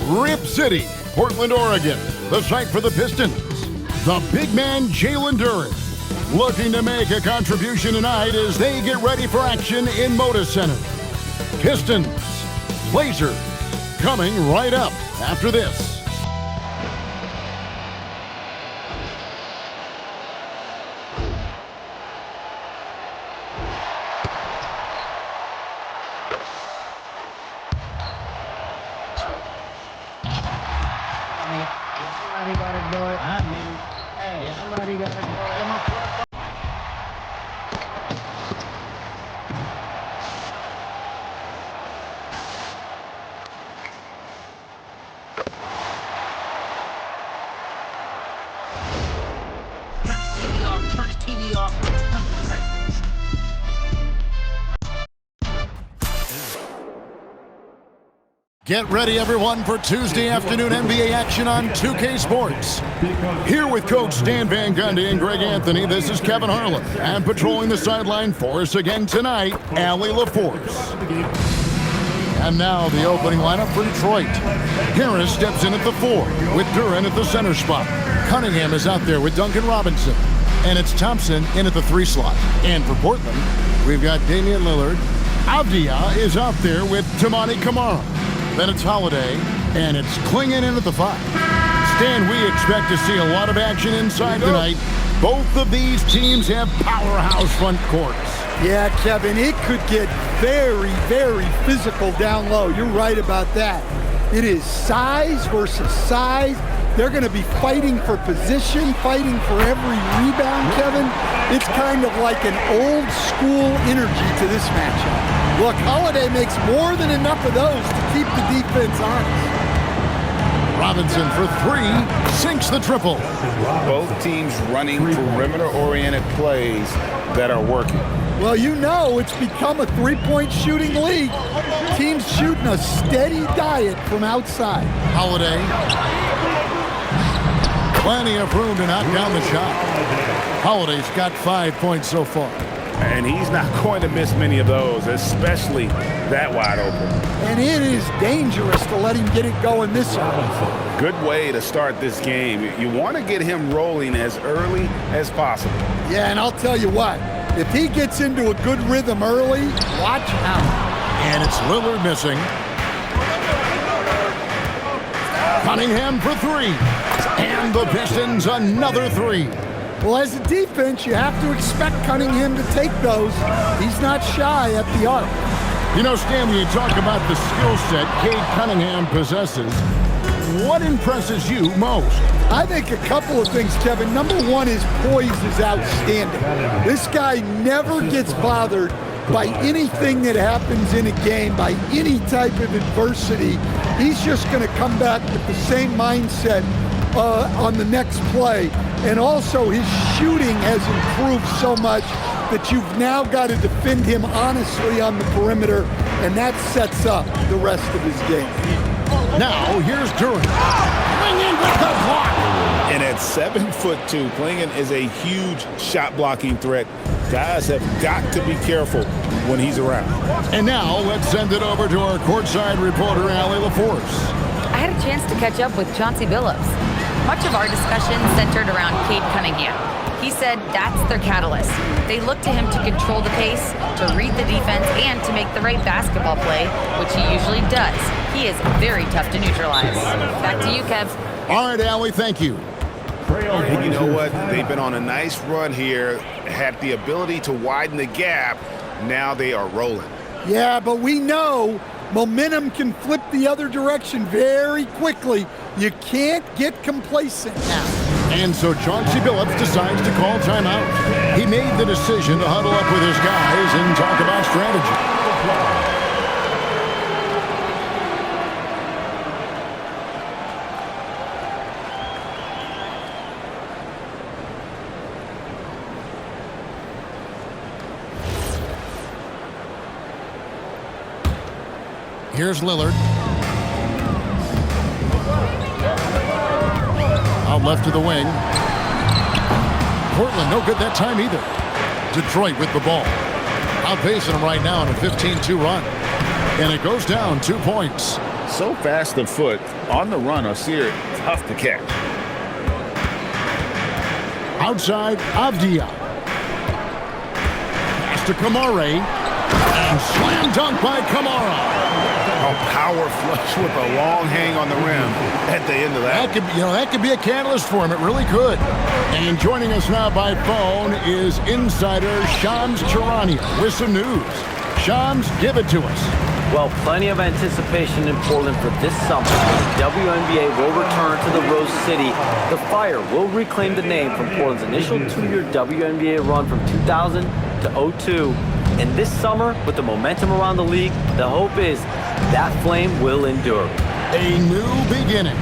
Rip City, Portland, Oregon, the site for the Pistons. The big man, Jalen Duren, looking to make a contribution tonight as they get ready for action in Moda Center. Pistons, Blazers, coming right up after this. Somebody got to do it. Hey, somebody got to do it. Turn the TV off. Get ready, everyone, for Tuesday afternoon NBA action on 2K Sports. Here with Coach Stan Van Gundy and Greg Anthony, this is Kevin Harlan. And patrolling the sideline for us again tonight, Allie LaForce. And now the opening lineup for Detroit. Harris steps in at the 4 with Duren at the center spot. Cunningham is out there with Duncan Robinson. And it's Thompson in at the 3 slot. And for Portland, we've got Damian Lillard. Avdia is out there with Tamani Kamara. Then it's Holiday, and it's Klingon in at the 5. Stan, we expect to see a lot of action inside tonight. Both of these teams have powerhouse front courts. Yeah, Kevin, it could get very, very physical down low. You're right about that. It is size versus size. They're going to be fighting for position, fighting for every rebound, Kevin. It's kind of like an old school energy to this matchup. Look, Holiday makes more than enough of those to keep the defense honest. Robinson for 3, sinks the triple. Both teams running perimeter-oriented plays that are working. Well, you know it's become a three-point shooting league. Teams shooting a steady diet from outside. Holiday. Plenty of room to knock down the shot. Holiday's got 5 points so far. And he's not going to miss many of those, especially that wide open. And it is dangerous to let him get it going this early. Good way to start this game. You want to get him rolling as early as possible. Yeah, and I'll tell you what, if he gets into a good rhythm early, watch out. And it's Lillard missing. Cunningham for 3. And the Pistons another 3. Well, as a defense, you have to expect Cunningham to take those. He's not shy at the arc. You know, Stan, when you talk about the skill set Cade Cunningham possesses, what impresses you most? I think a couple of things, Kevin. Number one, his poise is outstanding. This guy never gets bothered by anything that happens in a game, by any type of adversity. He's just going to come back with the same mindset on the next play. And also his shooting has improved so much that you've now got to defend him honestly on the perimeter, and that sets up the rest of his game. Now here's Duren. Klingon with the block. And at 7'2", Klingon is a huge shot blocking threat. Guys have got to be careful when he's around. And now let's send it over to our courtside reporter, Allie LaForce. I had a chance to catch up with Chauncey Billups. Much of our discussion centered around Cade Cunningham. He said that's their catalyst. They look to him to control the pace, to read the defense, and to make the right basketball play, which he usually does. He is very tough to neutralize. Back to you, Kev. All right, Allie, thank you. And you know what? They've been on a nice run here, had the ability to widen the gap. Now they are rolling. Yeah, but we know momentum can flip the other direction very quickly. You can't get complacent now. And so Chauncey Billups decides to call timeout. He made the decision to huddle up with his guys and talk about strategy. Here's Lillard. Out left to the wing. Portland no good that time either. Detroit with the ball. Outpacing them right now in a 15-2 run. And it goes down 2 points. So fast of foot on the run, Osir, tough to catch. Outside, Avdia. Pass to Kamara. And slam dunk by Kamara. A power flush with a long hang on the rim at the end of that. That could be a catalyst for him. It really could. And joining us now by phone is insider Shams Charania with some news. Shams, give it to us. Well, plenty of anticipation in Portland for this summer. The WNBA will return to the Rose City. The Fire will reclaim the name from Portland's initial 2-year WNBA run from 2000 to 2002. And this summer, with the momentum around the league, the hope is that flame will endure. A new beginning.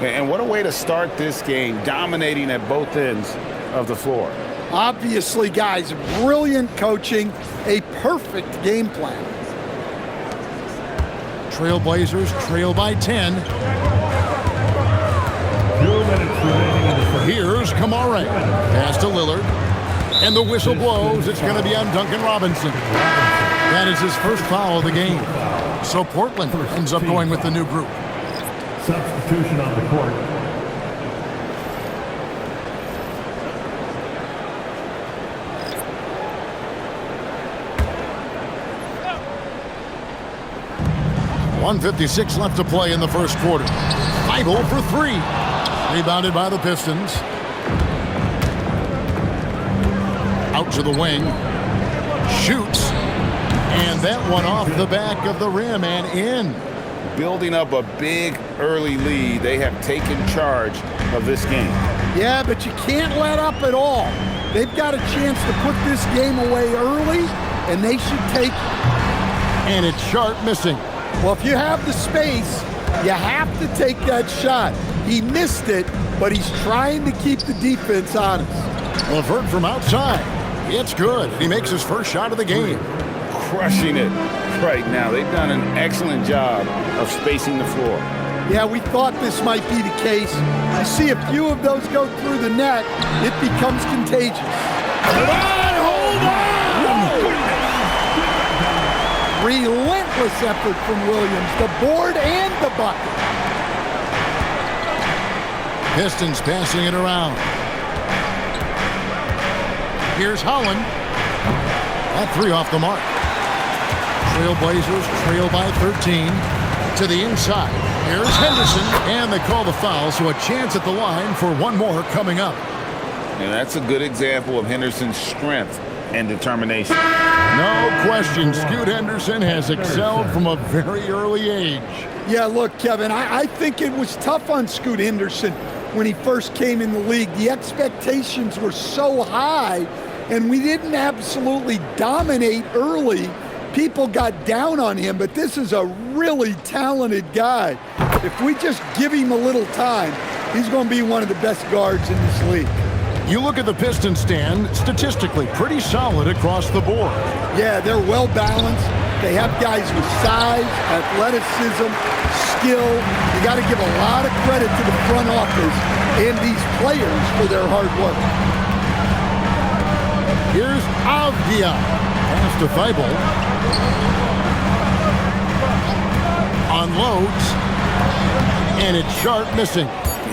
And what a way to start this game, dominating at both ends of the floor. Obviously, guys, brilliant coaching, a perfect game plan. TrailBlazers trail by 10. Here's Kamara. Pass to Lillard. And the whistle blows. It's going to be on Duncan Robinson. That is his first foul of the game. So Portland ends up going with the new group. Substitution on the court. .156 left to play in the first quarter. 5-0 for 3. Rebounded by the Pistons. Out to the wing. Shoots. And that one off the back of the rim and in. Building up a big early lead. They have taken charge of this game. Yeah, but you can't let up at all. They've got a chance to put this game away early, and they should take it. And it's Sharp missing. Well, if you have the space, you have to take that shot. He missed it, but he's trying to keep the defense honest. LeVert from outside. It's good. He makes his first shot of the game. Crushing it right now. They've done an excellent job of spacing the floor. Yeah, we thought this might be the case. You see a few of those go through the net, it becomes contagious. Hold on! Relentless effort from Williams, the board and the bucket. Pistons passing it around. Here's Holland. That 3 off the mark. TrailBlazers trail by 13 to the inside. Here's Henderson, and they call the foul, so a chance at the line for one more coming up. And that's a good example of Henderson's strength and determination. No question, Scoot Henderson has excelled from a very early age. Yeah, look, Kevin, I think it was tough on Scoot Henderson when he first came in the league. The expectations were so high, and we didn't absolutely dominate early. People got down on him, but this is a really talented guy. If we just give him a little time, he's going to be one of the best guards in this league. You look at the Pistons stand, statistically pretty solid across the board. Yeah, they're well balanced. They have guys with size, athleticism, skill. You got to give a lot of credit to the front office and these players for their hard work. Here's Avdia. Pass to Feibel. Unloads. And it's Sharp missing.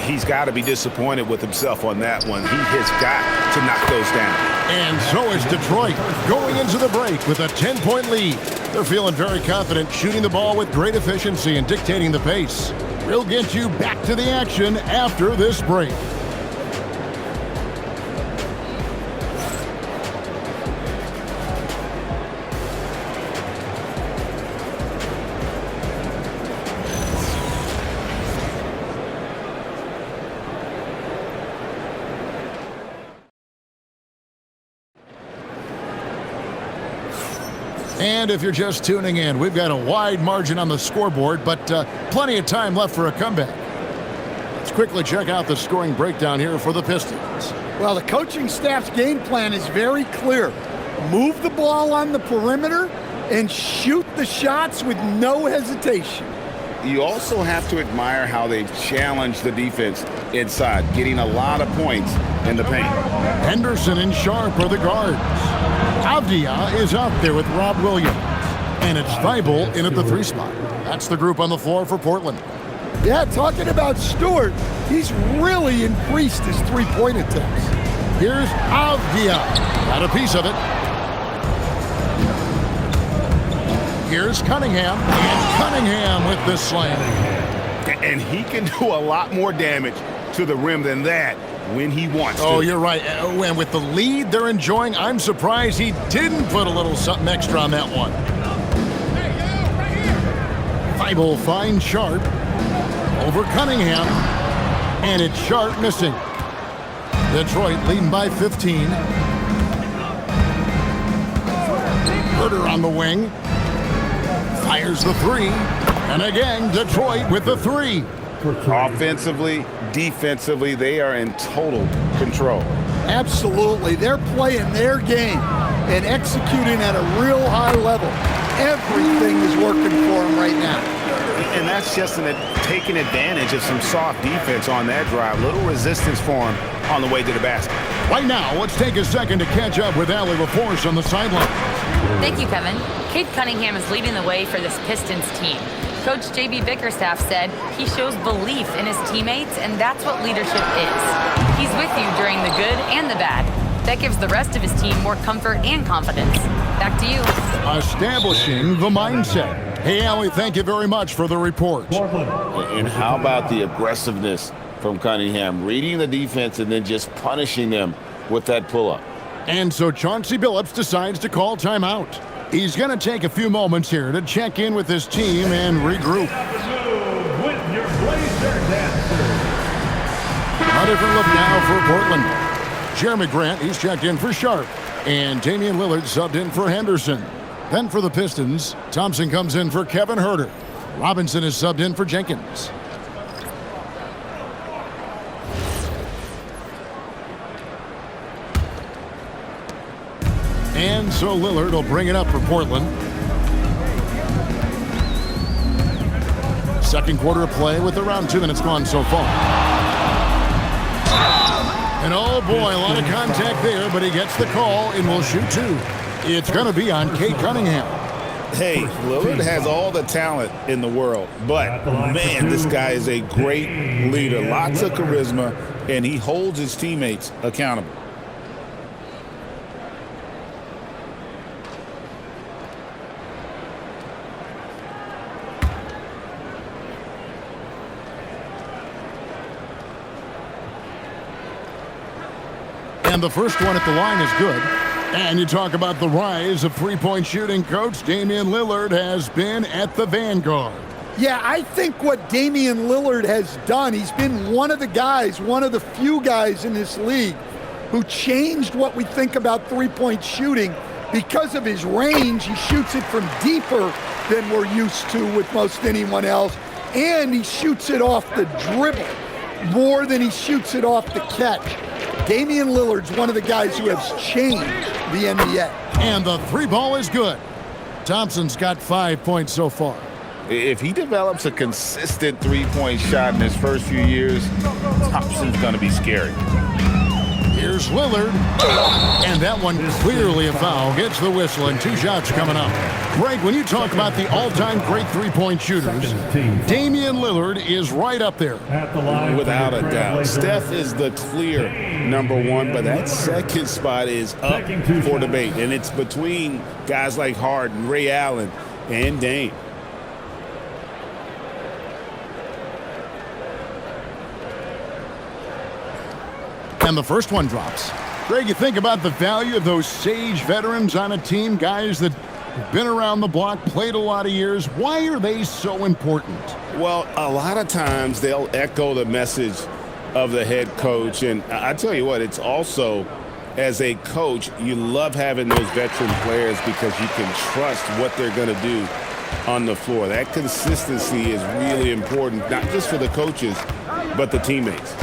He's got to be disappointed with himself on that one. He has got to knock those down. And so is Detroit going into the break with a 10-point lead. They're feeling very confident, shooting the ball with great efficiency and dictating the pace. We'll get you back to the action after this break. And if you're just tuning in, we've got a wide margin on the scoreboard, but plenty of time left for a comeback. Let's quickly check out the scoring breakdown here for the Pistons. Well, the coaching staff's game plan is very clear. Move the ball on the perimeter and shoot the shots with no hesitation. you also have to admire how they've challenged the defense inside, getting a lot of points in the paint. Henderson and Sharp are the guards. Avdia is out there with Rob Williams. And it's Thibault in at the 3 spot. That's the group on the floor for Portland. Yeah, talking about Stewart, he's really increased his three-point attempts. Here's Avdia. Got a piece of it. Here's Cunningham. And Cunningham with the slam. And he can do a lot more damage to the rim than that when he wants to. Oh, you're right. And with the lead they're enjoying, I'm surprised he didn't put a little something extra on that one. Thibault finds Sharp over Cunningham, and it's Sharp missing. Detroit leading by 15. Herter on the wing. Fires the 3. And again, Detroit with the 3. Offensively, defensively, they are in total control. Absolutely. They're playing their game and executing at a real high level. Everything is working for them right now. And that's just taking advantage of some soft defense on that drive. Little resistance for him on the way to the basket. Right now, let's take a second to catch up with Allie LaForce on the sideline. Thank you, Kevin. Cade Cunningham is leading the way for this Pistons team. Coach J.B. Bickerstaff said he shows belief in his teammates, and that's what leadership is. He's with you during the good and the bad. That gives the rest of his team more comfort and confidence. Back to you. Establishing the mindset. Hey, Allie, thank you very much for the report. And how about the aggressiveness from Cunningham, reading the defense and then just punishing them with that pull-up. And so Chauncey Billups decides to call timeout. He's going to take a few moments here to check in with his team and regroup. A different look now for Portland. Jeremy Grant, he's checked in for Sharp. And Damian Lillard subbed in for Henderson. Then for the Pistons, Thompson comes in for Kevin Herter. Robinson is subbed in for Jenkins. And so Lillard will bring it up for Portland. Second quarter of play with around 2 minutes gone so far. And oh boy, a lot of contact there, but he gets the call and will shoot 2. It's going to be on Cade Cunningham. Hey, Lillard has all the talent in the world, but man, this guy is a great leader. Lots of charisma, and he holds his teammates accountable. And the first one at the line is good. And you talk about the rise of three-point shooting, Coach. Damian Lillard has been at the vanguard. Yeah, I think what Damian Lillard has done, he's been one of the guys, one of the few guys in this league who changed what we think about three-point shooting because of his range. He shoots it from deeper than we're used to with most anyone else, and he shoots it off the dribble more than he shoots it off the catch. Damian Lillard's one of the guys who has changed the NBA. And the 3 ball is good. Thompson's got 5 points so far. If he develops a consistent three-point shot in his first few years, Thompson's going to be scary. Here's Lillard. And that one clearly a foul. Gets the whistle and 2 shots coming up. Greg, when you talk about the all-time great three-point shooters, Damian Lillard is right up there. Without a doubt. Steph is the clear #1, but that second spot is up for debate. And it's between guys like Harden, Ray Allen, and Dame. And the first one drops. Greg, you think about the value of those sage veterans on a team, guys that have been around the block, played a lot of years. Why are they so important? Well, a lot of times they'll echo the message of the head coach. And I tell you what, it's also, as a coach, you love having those veteran players because you can trust what they're going to do on the floor. That consistency is really important, not just for the coaches, but the teammates.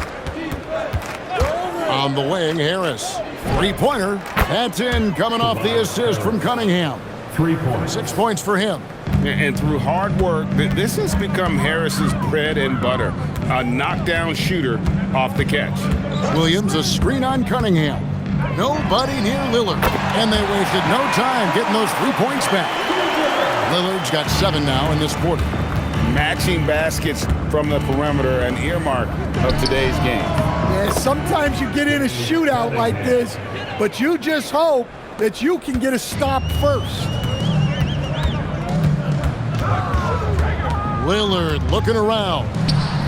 On the wing, Harris. Three-pointer. That's in, coming off the assist from Cunningham. 3 points. 6 points for him. And through hard work, this has become Harris's bread and butter. A knockdown shooter off the catch. Williams, a screen on Cunningham. Nobody near Lillard. And they wasted no time getting those 3 points back. Lillard's got 7 now in this quarter. Matching baskets from the perimeter, an earmark of today's game. Yeah, sometimes you get in a shootout like this, but you just hope that you can get a stop first. Lillard looking around.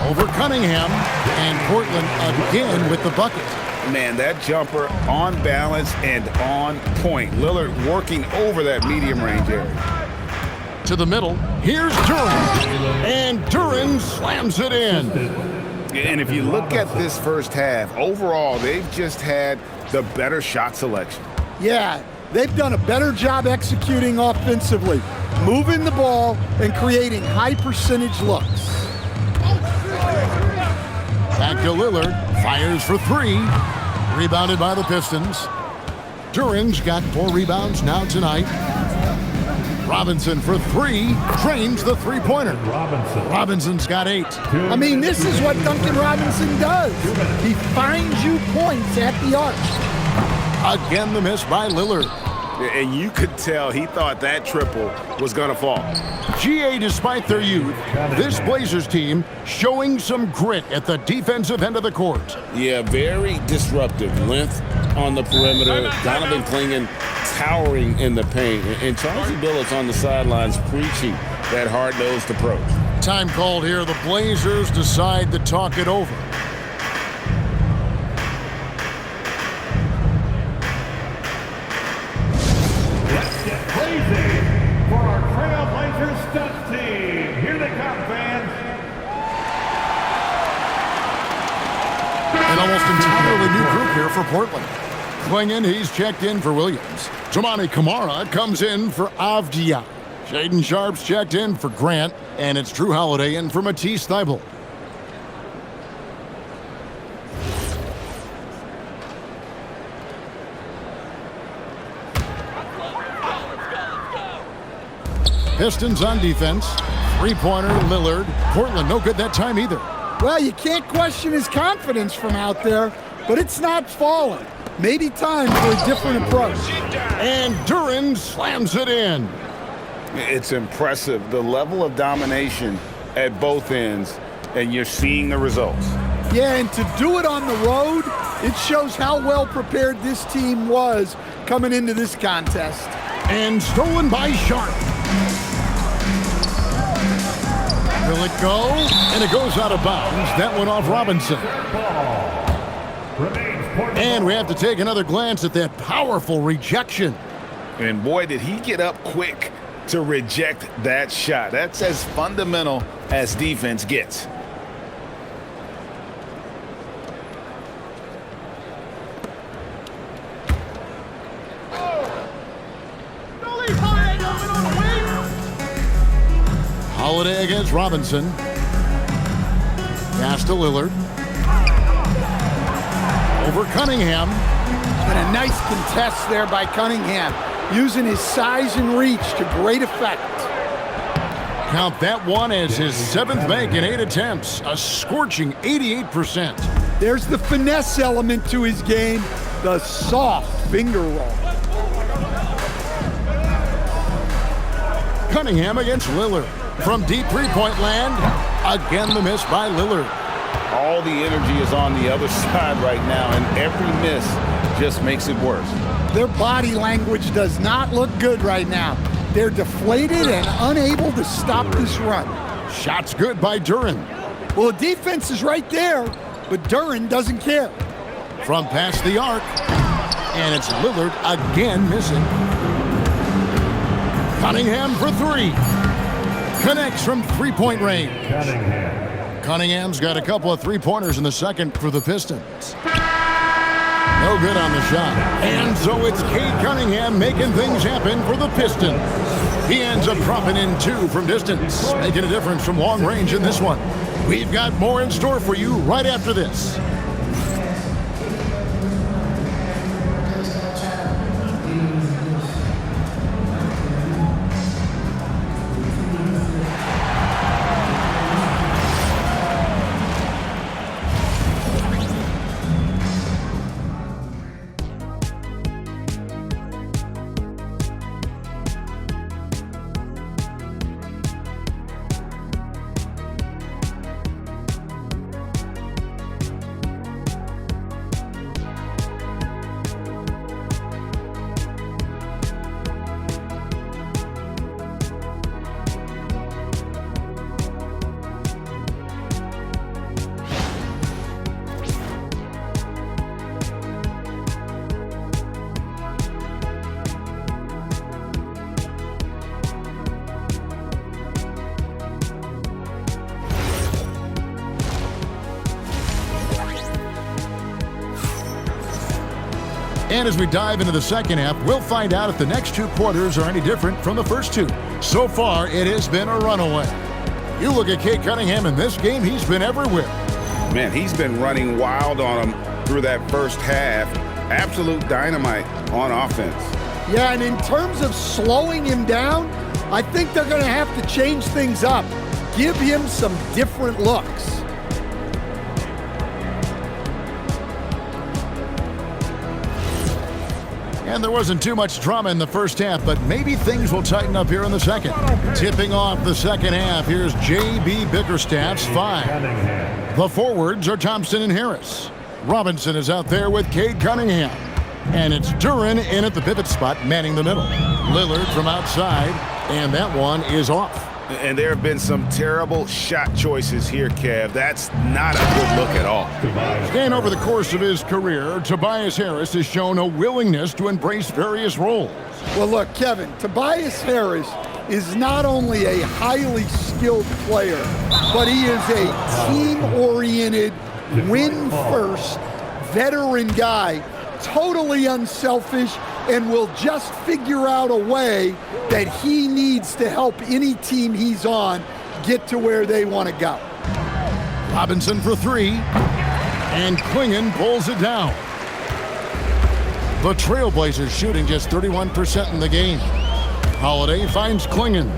Over Cunningham. And Portland again with the bucket. Man, that jumper on balance and on point. Lillard working over that medium range area. To the middle. Here's Duren. And Duren slams it in. And if you look at this first half, overall, they've just had the better shot selection. Yeah, they've done a better job executing offensively, moving the ball and creating high percentage looks. Back to Lillard. Fires for 3. Rebounded by the Pistons. Duren's got 4 rebounds now tonight. Robinson for 3. Trains the three-pointer. Robinson's got 8. I mean, this is what Duncan Robinson does. He finds you points at the arc. Again, the miss by Lillard. And you could tell he thought that triple was going to fall. GA, despite their youth, this Blazers team showing some grit at the defensive end of the court. Yeah, very disruptive. Length on the perimeter. Donovan Clingan towering in the paint. And Chauncey Billups on the sidelines preaching that hard-nosed approach. Time called here. The Blazers decide to talk it over. For our TrailBlazers stunts team. Here they come, fans. An almost entirely new group here for Portland. Clingan, he's checked in for Williams. Toumani Camara comes in for Avdia. Shaden Sharp's checked in for Grant. And it's Drew Holiday in for Matisse Thybulle. Pistons on defense. Three-pointer, Lillard. Portland, no good that time either. Well, you can't question his confidence from out there, but it's not falling. Maybe time for a different approach. And Duren slams it in. It's impressive, the level of domination at both ends, and you're seeing the results. Yeah, and to do it on the road, it shows how well prepared this team was coming into this contest. And stolen by Sharp. Will it go? And it goes out of bounds. That one off Robinson. And we have to take another glance at that powerful rejection. And boy, did he get up quick to reject that shot. That's as fundamental as defense gets. Holiday against Robinson. Pass to Lillard. Over Cunningham. And a nice contest there by Cunningham, using his size and reach to great effect. Count that one as his 7th make in 8 attempts. A scorching 88%. There's the finesse element to his game, the soft finger roll. Cunningham against Lillard. From deep three-point land, again the miss by Lillard. All the energy is on the other side right now, and every miss just makes it worse. Their body language does not look good right now. They're deflated and unable to stop this run. Shot's good by Duren. Well, the defense is right there, but Duren doesn't care. From past the arc, and it's Lillard again missing. Cunningham for 3. Connects from three-point range. Cunningham's got a couple of three-pointers in the second for the Pistons. No good on the shot. And so it's Cade Cunningham making things happen for the Pistons. He ends up dropping in 2 from distance, making a difference from long range in this one. We've got more in store for you right after this. And as we dive into the second half, we'll find out if the next 2 quarters are any different from the first 2. So far, it has been a runaway. You look at Cade Cunningham in this game, he's been everywhere. Man, he's been running wild on him through that first half. Absolute dynamite on offense. Yeah, and in terms of slowing him down, I think they're going to have to change things up. Give him some different looks. And there wasn't too much drama in the first half, but maybe things will tighten up here in the second. Tipping off the second half, here's J.B. Bickerstaff's 5. The forwards are Thompson and Harris. Robinson is out there with Cade Cunningham. And it's Duren in at the pivot spot, manning the middle. Lillard from outside, and that one is off. And there have been some terrible shot choices here, Kev. That's not a good look at all. And over the course of his career, Tobias Harris has shown a willingness to embrace various roles. Well, look, Kevin, Tobias Harris is not only a highly skilled player, but he is a team-oriented, win-first, veteran guy, totally unselfish, and will just figure out a way that he needs to help any team he's on get to where they want to go. Robinson for 3, and Klingon pulls it down. The TrailBlazers shooting just 31% in the game. Holiday finds Klingon.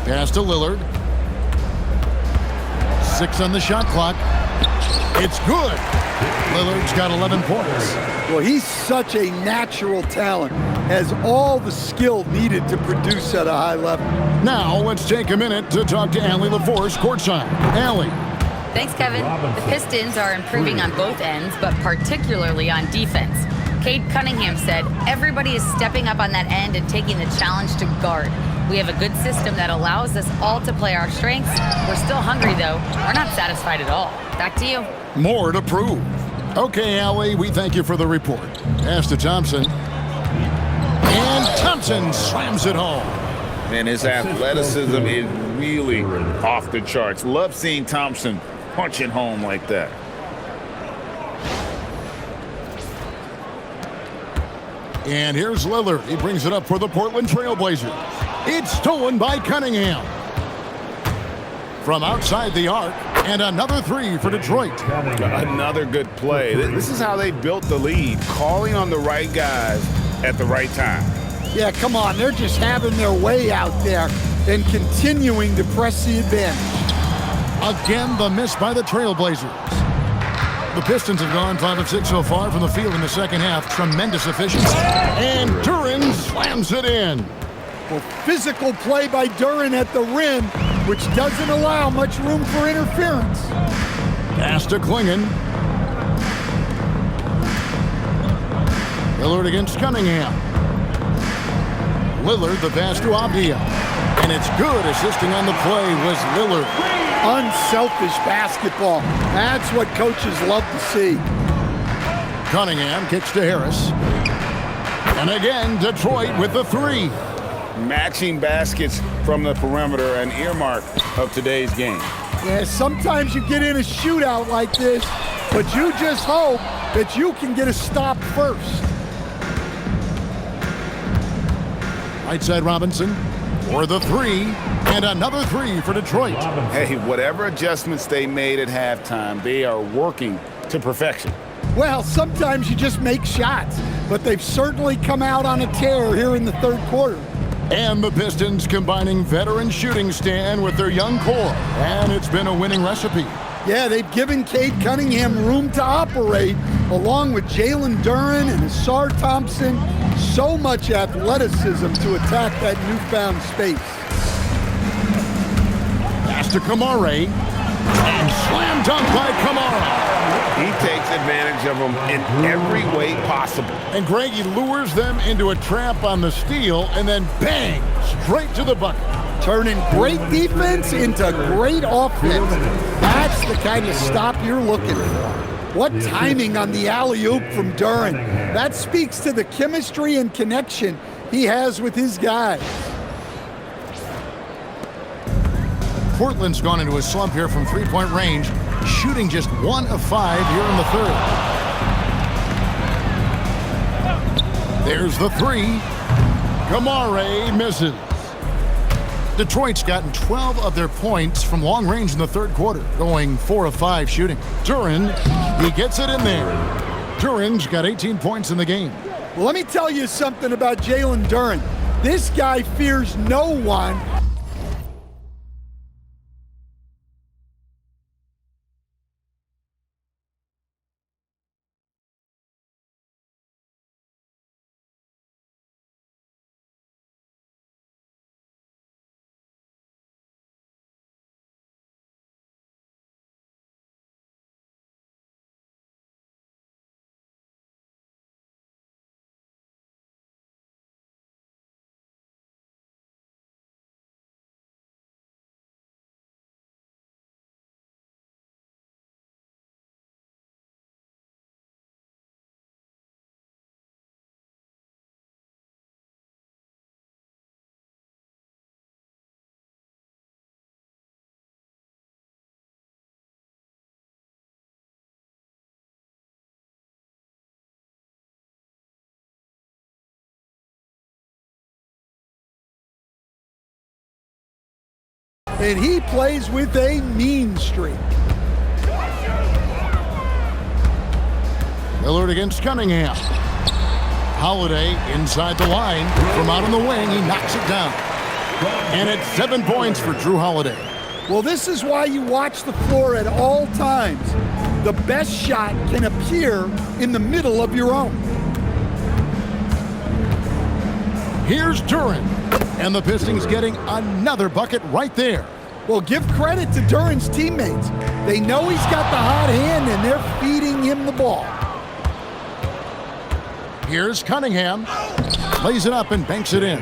Pass to Lillard. 6 on the shot clock. It's good. Lillard's got 11 points. Well, he's such a natural talent, has all the skill needed to produce at a high level. Now let's take a minute to talk to Allie LaForce courtside. Allie. Thanks, Kevin. The Pistons are improving on both ends, but particularly on defense. Cade Cunningham said, everybody is stepping up on that end and taking the challenge to guard. We have a good system that allows us all to play our strengths. We're still hungry, though. We're not satisfied at all. Back to you. More to prove. Okay, Allie, we thank you for the report. Pass to Thompson. And Thompson slams it home. Man, his athleticism is really off the charts. Love seeing Thompson punching home like that. And here's Lillard. He brings it up for the Portland TrailBlazers. It's stolen by Cunningham. From outside the arc, and another 3 for Detroit. Another good play. This is how they built the lead, calling on the right guys at the right time. Yeah, come on, they're just having their way out there and continuing to press the advantage. Again, the miss by the TrailBlazers. The Pistons have gone 5 of 6 so far from the field in the second half. Tremendous efficiency. And Duren slams it in. Well, physical play by Duren at the rim, which doesn't allow much room for interference. Pass to Klingon. Lillard against Cunningham. Lillard, the pass to Abdia. And it's good. Assisting on the play was Lillard. Unselfish basketball. That's what coaches love to see. Cunningham kicks to Harris. And again, Detroit with the 3. Matching baskets from the perimeter, an earmark of today's game. Yeah, sometimes you get in a shootout like this, but you just hope that you can get a stop first. Right side Robinson for the 3, and another 3 for Detroit. Hey, whatever adjustments they made at halftime, they are working to perfection. Well, sometimes you just make shots, but they've certainly come out on a tear here in the third quarter. And the Pistons combining veteran shooting stand with their young core, and it's been a winning recipe. Yeah, they've given Cade Cunningham room to operate, along with Jalen Duren and Asar Thompson. So much athleticism to attack that newfound space. Pass to Kamara, and slam dunk by Kamara. He takes advantage of them in every way possible. And Greg, he lures them into a trap on the steal, and then bang, straight to the bucket. Turning great defense into great offense. That's the kind of stop you're looking for. What timing on the alley-oop from Duren. That speaks to the chemistry and connection he has with his guys. Portland's gone into a slump here from three-point range. shooting just 1 of 5 here in the third. There's the three. Kamare misses. Detroit's gotten 12 of their points from long range in the third quarter, going 4 of 5 shooting. Duren, he gets it in there. Duren's got 18 points in the game. Well, let me tell you something about Jalen Duren. This guy fears no one. And he plays with a mean streak. Lillard against Cunningham. Holiday inside the line. From out on the wing, he knocks it down. And it's 7 points for Drew Holiday. Well, this is why you watch the floor at all times. The best shot can appear in the middle of your own. Here's Duren. And the Pistons getting another bucket right there. Well, give credit to Duren's teammates. They know he's got the hot hand, and they're feeding him the ball. Here's Cunningham. Lays it up and banks it in.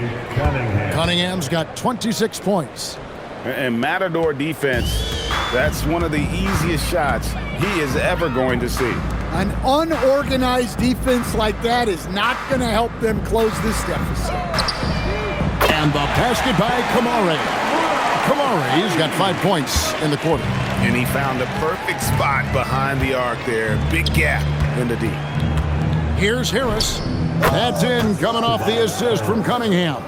Cunningham's got 26 points. And Matador defense, that's one of the easiest shots he is ever going to see. An unorganized defense like that is not going to help them close this deficit. And the basket by Kamare. Kamare's got 5 points in the quarter. And he found the perfect spot behind the arc there. Big gap in the D. Here's Harris. That's in, coming off the assist from Cunningham.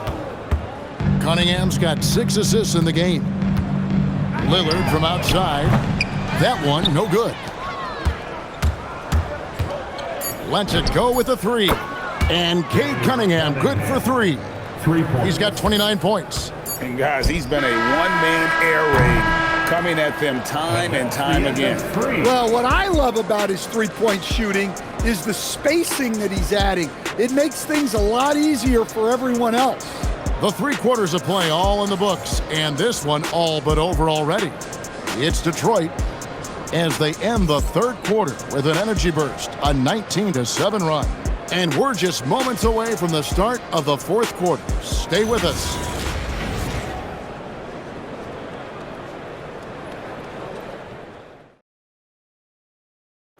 Cunningham's got 6 assists in the game. Lillard from outside. That one, no good. Lets it go with a 3. And Cade Cunningham, good for 3. 3 points. He's got 29 points. And guys, he's been a one-man air raid coming at them time and time again. Well, what I love about his three-point shooting is the spacing that he's adding. It makes things a lot easier for everyone else. The 3 quarters of play all in the books, and this one all but over already. It's Detroit as they end the third quarter with an energy burst, a 19-7 run. And we're just moments away from the start of the fourth quarter. Stay with us.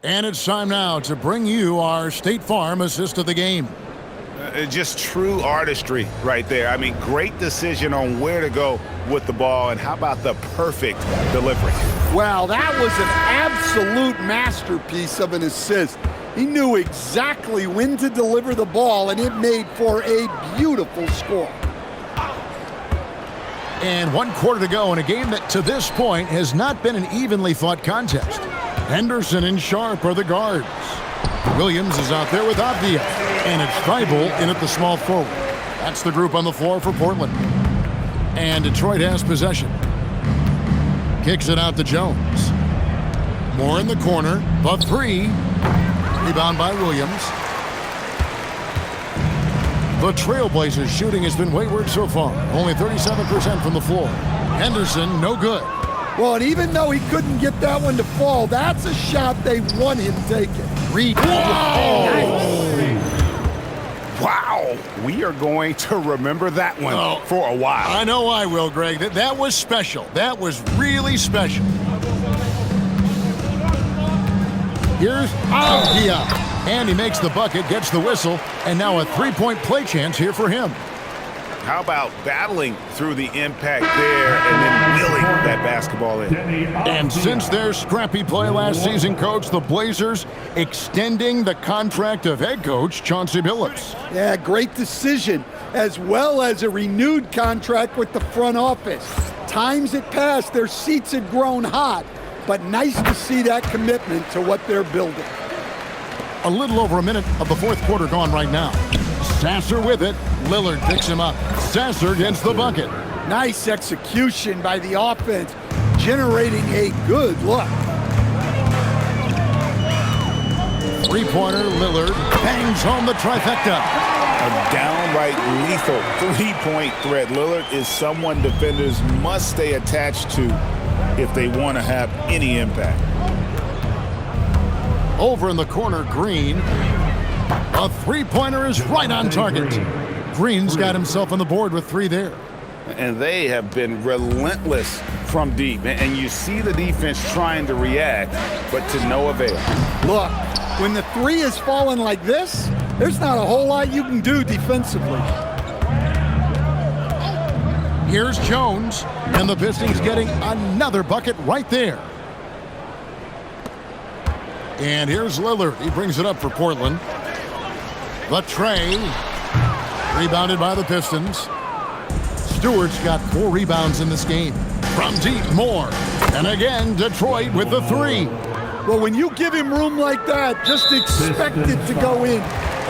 And it's time now to bring you our State Farm assist of the game. Just true artistry right there. I mean, great decision on where to go with the ball, and how about the perfect delivery? Well, that was an absolute masterpiece of an assist. He knew exactly when to deliver the ball, and it made for a beautiful score. And 1 quarter to go in a game that to this point has not been an evenly fought contest. Henderson and Sharp are the guards. Williams is out there with Avdia, and it's Thibault in at the small forward. That's the group on the floor for Portland. And Detroit has possession. Kicks it out to Jones. More in the corner. The 3. Rebound by Williams. The TrailBlazers shooting has been wayward so far. Only 37% from the floor. Henderson, no good. Well, and even though he couldn't get that one to fall, that's a shot they want him taking. Reed. Wow. We are going to remember that one for a while. I know I will, Greg. That was special. That was really special. Here's Avdia. And he makes the bucket, gets the whistle, and now a 3-point play chance here for him. How about battling through the impact there and then wheeling that basketball in? And since their scrappy play last season, Coach, the Blazers extending the contract of head coach Chauncey Billups. Yeah, great decision, as well as a renewed contract with the front office. Times had passed, their seats had grown hot, but nice to see that commitment to what they're building. A little over a minute of the fourth quarter gone right now. Sasser with it. Lillard picks him up. Sasser gets the bucket. Nice execution by the offense, generating a good look. Three-pointer, Lillard bangs home the trifecta. A downright lethal three-point threat. Lillard is someone defenders must stay attached to if they want to have any impact. Over in the corner, Green. A three-pointer is right on target. Green's got himself on the board with three there. And they have been relentless from deep. And you see the defense trying to react, but to no avail. Look, when the three is falling like this, there's not a whole lot you can do defensively. Here's Jones, and the Pistons getting another bucket right there. And here's Lillard. He brings it up for Portland. The tray, rebounded by the Pistons. Stewart's got 4 rebounds in this game. From deep, more. And again, Detroit with the three. Well, when you give him room like that, just expect it to go in.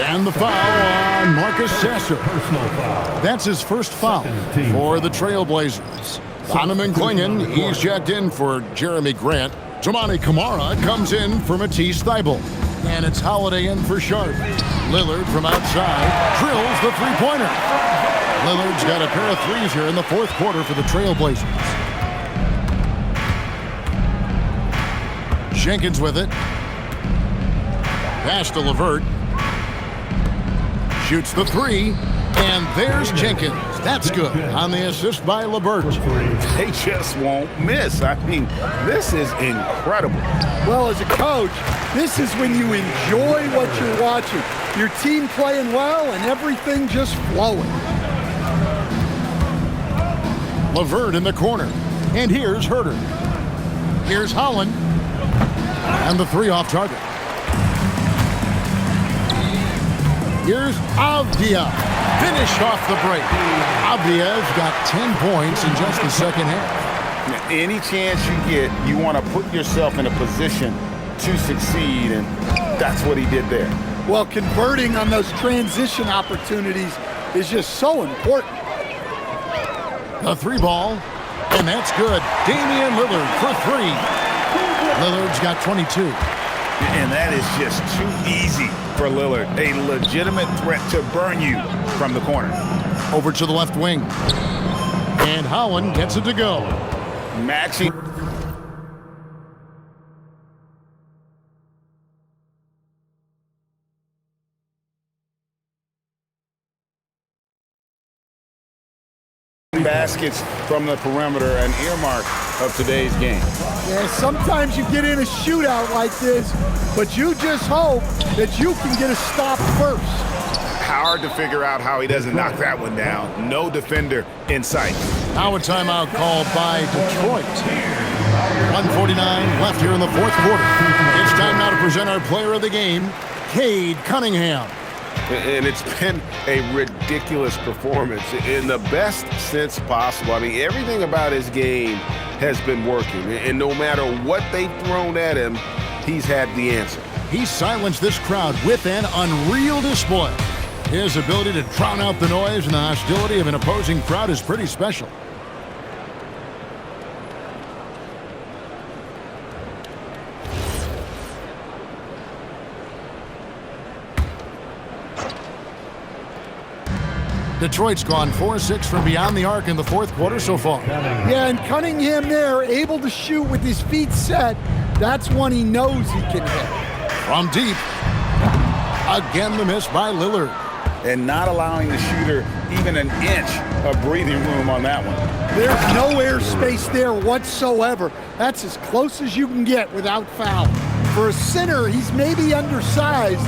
And the foul on Marcus Sasser. That's his first foul for the TrailBlazers. Donovan Clingan, he's checked in for Jeremy Grant. Toumani Camara comes in for Matisse Thybulle. And it's Holiday in for Sharp. Lillard from outside drills the three-pointer. Lillard's got a pair of threes here in the fourth quarter for the TrailBlazers. Jenkins with it. Pass to LeVert. Shoots the three. And there's Jenkins. That's good on the assist by LeVert. They just won't miss. I mean, this is incredible. Well, as a coach, this is when you enjoy what you're watching. Your team playing well and everything just flowing. LeVert in the corner. And here's Herter. Here's Holland. And the three off target. Here's Avdia. Finished off the break. Avdia's got 10 points in just the second half. Any chance you get, you want to put yourself in a position to succeed, and that's what he did there. Well, converting on those transition opportunities is just so important. The three ball, and that's good. Damian Lillard for three. Lillard's got 22. And that is just too easy for Lillard. A legitimate threat to burn you from the corner. Over to the left wing. And Holland gets it to go. Matching. Baskets from the perimeter, an earmark of today's game. Yeah, sometimes you get in a shootout like this, but you just hope that you can get a stop first. Hard to figure out how he doesn't knock that one down. No defender in sight. Now a timeout called by Detroit. 1:49 left here in the fourth quarter. It's time now to present our player of the game, Cade Cunningham. And it's been a ridiculous performance in the best sense possible. I mean, everything about his game has been working. And no matter what they've thrown at him, he's had the answer. He silenced this crowd with an unreal display. His ability to drown out the noise and the hostility of an opposing crowd is pretty special. Detroit's gone 4-6 from beyond the arc in the fourth quarter so far. Yeah, and Cunningham there, able to shoot with his feet set. That's one he knows he can hit. From deep. Again the miss by Lillard. And not allowing the shooter even an inch of breathing room on that one. There's no airspace there whatsoever. That's as close as you can get without foul. For a center, he's maybe undersized,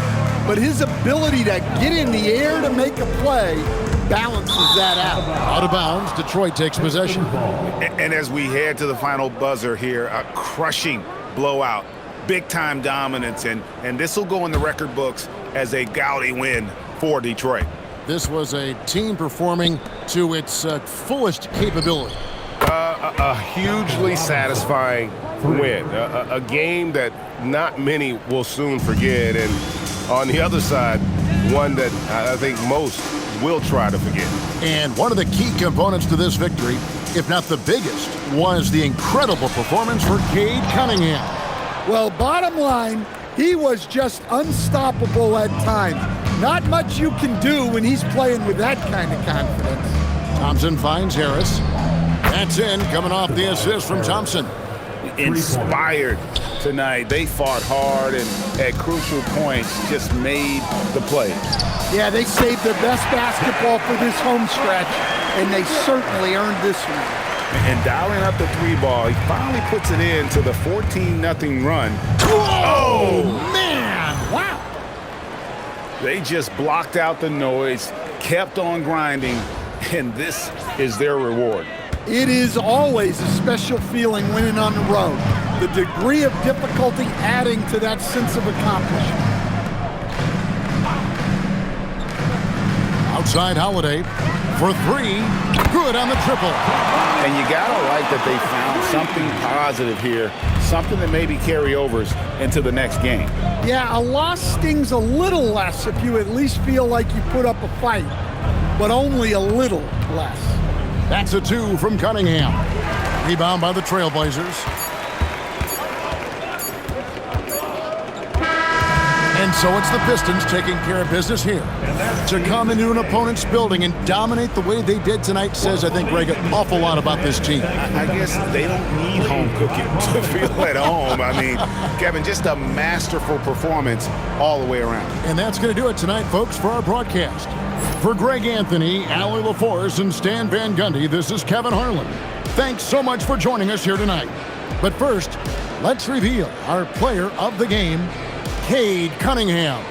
but his ability to get in the air to make a play balances that out. Out of bounds, Detroit takes possession. And as we head to the final buzzer here, a crushing blowout, big-time dominance, and this will go in the record books as a gaudy win for Detroit. This was a team performing to its fullest capability. A hugely satisfying win. A game that not many will soon forget. And on the other side, one that I think most will try to forget. And one of the key components to this victory, if not the biggest, was the incredible performance for Cade Cunningham. Well, bottom line, he was just unstoppable at times. Not much you can do when he's playing with that kind of confidence. Thompson finds Harris. That's in, coming off the assist from Thompson. Inspired tonight. They fought hard and at crucial points just made the play. Yeah, they saved their best basketball for this home stretch, and they certainly earned this one. And dialing up the three ball, he finally puts it into the 14-0 run. Oh, man! Wow! They just blocked out the noise, kept on grinding, and this is their reward. It is always a special feeling winning on the road. The degree of difficulty adding to that sense of accomplishment. Outside Holiday for three. Good on the triple. And you gotta like that they found something positive here, something that maybe carry overs into the next game. Yeah, a loss stings a little less if you at least feel like you put up a fight, but only a little less. That's a two from Cunningham. Rebound by the TrailBlazers. And so it's the Pistons taking care of business here. To come into an opponent's building and dominate the way they did tonight says, I think, Greg, an awful lot about this team. I guess they don't need home cooking to feel at home. I mean, Kevin, just a masterful performance all the way around. And that's going to do it tonight, folks, for our broadcast. For Greg Anthony, Allie LaForce, and Stan Van Gundy, this is Kevin Harlan. Thanks so much for joining us here tonight. But first, let's reveal our player of the game, Cade Cunningham.